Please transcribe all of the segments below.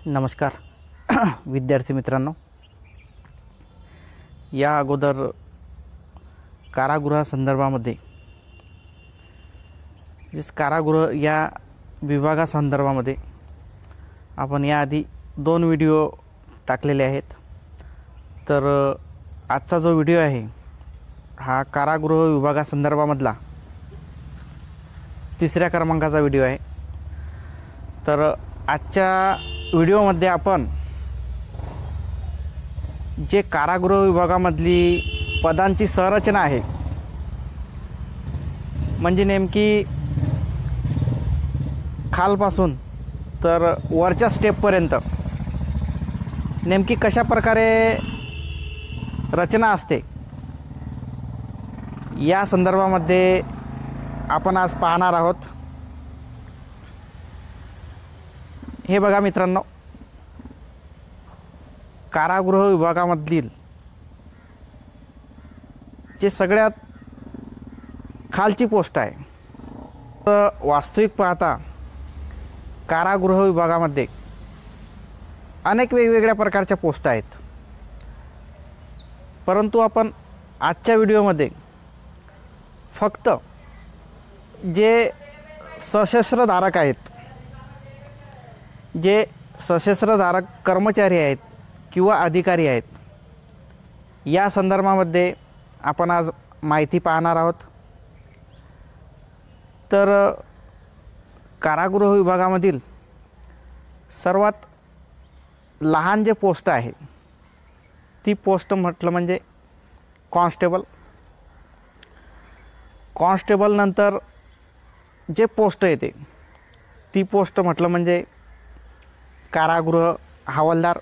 नमस्कार विद्यार्थी मित्रांनो, या अगोदर कारागृहासंदर्भामध्ये कारागृह या विभागासंदर्भामध्ये आपण याआधी 2 व्हिडिओ टाकलेले आहेत। तर आजचा जो व्हिडिओ आहे हा कारागृह विभागासंदर्भामधला 3ऱ्या क्रमांकाचा व्हिडिओ आहे। तर आजच्या व्हिडिओमध्ये आपण जे कारागृह विभागामधली पदांची संरचना आहे, म्हणजे नेमकी खालपासून तर वरच्या स्टेपपर्यंत नेमकी कशा प्रकारे रचना असते या संदर्भामध्ये आपण आज पाहणार आहोत। हे बघा मित्रांनो, कारागृह विभागामधील जे सगळ्यात खालची पोस्ट आहे, तर वास्तविक पाहता कारागृह विभागामध्ये अनेक वेगवेगळ्या प्रकारच्या पोस्ट आहेत, परंतु आपण आजच्या व्हिडिओमध्ये फक्त जे सशस्त्र धारक आहेत, जे सशस्त्र धारक कर्मचारी आहेत किंवा अधिकारी आहेत, या संदर्भामध्ये आपण आज माहिती पाहणार आहोत। तर कारागृह विभागामधील सर्वात लहान जे पोस्ट आहे ती पोस्ट म्हटलं म्हणजे कॉन्स्टेबल। कॉन्स्टेबल नंतर जे पोस्ट येते ती पोस्ट म्हटलं म्हणजे कारागृह हवालदार।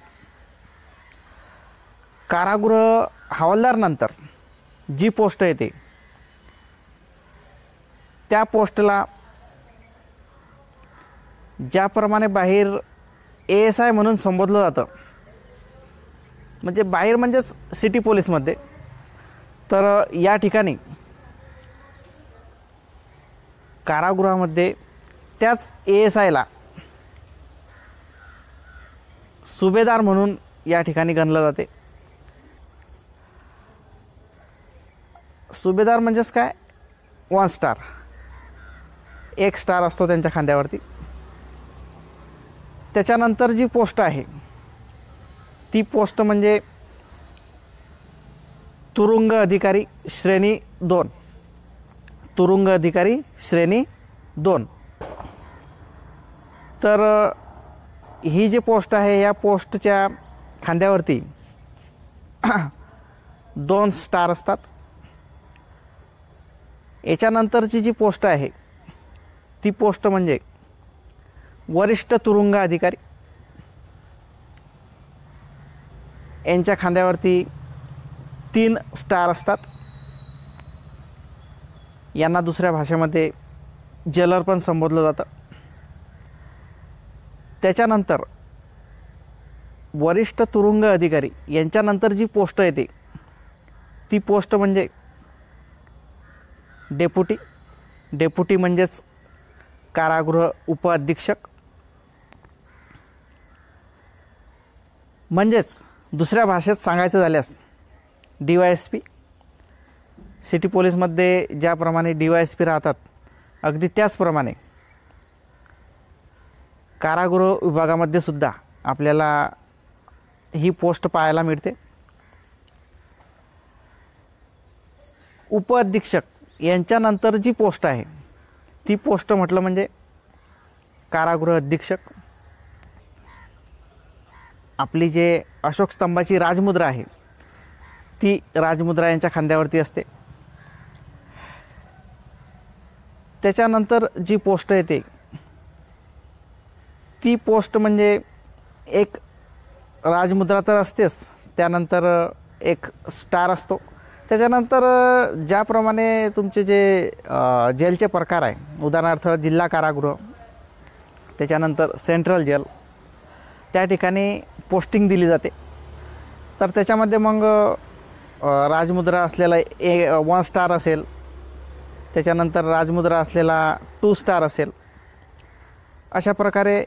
कारागृह हवालदार नंतर जी पोस्ट येते त्या पोस्टला ज्याप्रमाणे बाहेर ASI म्हणून संबोधलं जातं, म्हणजे बाहेर म्हणजेच सिटी पोलीसमध्ये, तर या ठिकाणी कारागृहामध्ये त्याच ASIला सुभेदार म्हणून या ठिकाणी गणलं जाते। सुभेदार म्हणजेच काय, 1 स्टार, 1 स्टार असतो त्यांच्या खांद्यावरती। त्याच्यानंतर जी पोस्ट आहे ती पोस्ट म्हणजे तुरुंग अधिकारी श्रेणी 2। तुरुंग अधिकारी श्रेणी 2। तर ही जी पोस्ट आहे या पोस्टच्या खांद्यावरती 2 स्टार असतात। याच्यानंतरची जी पोस्ट आहे ती पोस्ट म्हणजे वरिष्ठ तुरुंग अधिकारी। यांच्या खांद्यावरती 3 स्टार असतात। यांना दुसऱ्या भाषेमध्ये जेलर पण संबोधलं जातं। त्याच्यानंतर वरिष्ठ तुरुंग अधिकारी यांच्यानंतर जी पोस्ट येते ती पोस्ट म्हणजे डेप्युटी। डेप्युटी म्हणजेच कारागृह उपअधीक्षक, म्हणजेच दुसऱ्या भाषेत सांगायचं झाल्यास DYSP। सिटी पोलीसमध्ये ज्याप्रमाणे DYSP राहतात, अगदी त्याचप्रमाणे कारागृह विभागामध्ये सुद्धा आपल्याला ही पोस्ट पाहायला मिळते। उपअधीक्षक यांच्यानंतर जी पोस्ट आहे ती पोस्ट म्हटलं म्हणजे कारागृह अधीक्षक। आपली जे अशोक स्तंभाची राजमुद्रा आहे ती राजमुद्रा यांच्या खांद्यावरती असते। त्याच्यानंतर जी पोस्ट येते ती पोस्ट म्हणजे एक राजमुद्रा तर असतेच, त्यानंतर एक स्टार असतो। त्याच्यानंतर ज्याप्रमाणे तुमचे जे जेलचे प्रकार आहे, उदाहरणार्थ जिल्हा कारागृह, त्याच्यानंतर सेंट्रल जेल, त्या ठिकाणी पोस्टिंग दिली जाते। तर त्याच्यामध्ये मग राजमुद्रा असलेला 1 स्टार असेल, त्याच्यानंतर राजमुद्रा असलेला 2 स्टार असेल, अशा प्रकारे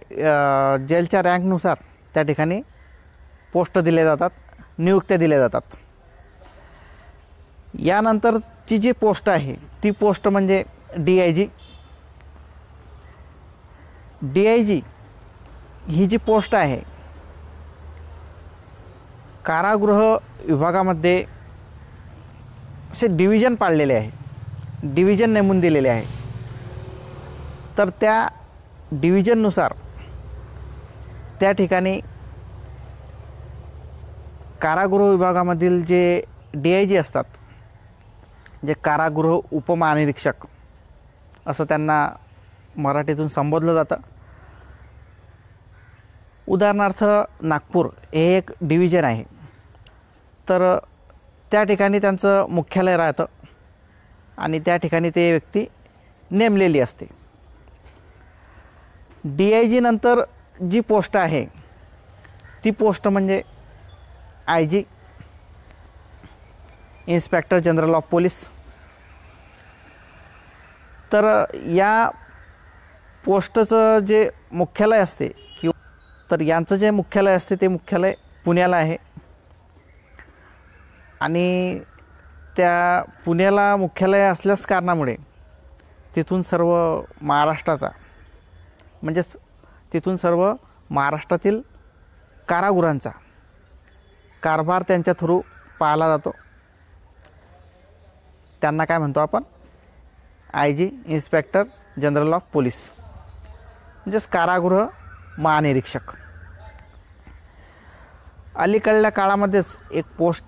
जेलच्या रँकनुसार त्या ठिकाणी पोस्ट दिले जातात, नियुक्त्या दिल्या जातात. यानंतरची जी पोस्ट आहे ती पोस्ट म्हणजे DIG. DIG ही जी पोस्ट आहे, कारागृह विभागामध्ये असे डिव्हिजन पाडलेले आहे, डिव्हिजन नेमून दिलेले आहे. तर त्या डिव्हिजननुसार त्या ठिकाणी कारागृह विभागामधील जे DIG असतात, जे कारागृह उपमहानिरीक्षक असं त्यांना मराठीतून संबोधलं जातं. उदाहरणार्थ नागपूर हे एक डिव्हिजन आहे, तर त्या ठिकाणी त्यांचं मुख्यालय राहतं आणि त्या ठिकाणी ते व्यक्ती नेमलेली असते. DIG नंतर जी पोस्ट आहे ती पोस्ट म्हणजे IG, inspector general of police. तर या पोस्टचं जे मुख्यालय असते तर यांचं जे मुख्यालय असते ते मुख्यालय पुण्याला आहे आणि त्या पुण्याला मुख्यालय असल्याच कारणामुळे तिथून सर्व महाराष्ट्राचा म्हणजेच तिथून सर्व महाराष्ट्रातील कारागृहांचा कारभार त्यांच्या थ्रू पाहिला जातो. त्यांना काय म्हणतो आपण? IG, inspector general of police, म्हणजेच कारागृह महानिरीक्षक. अलीकडल्या काळामध्येच एक पोस्ट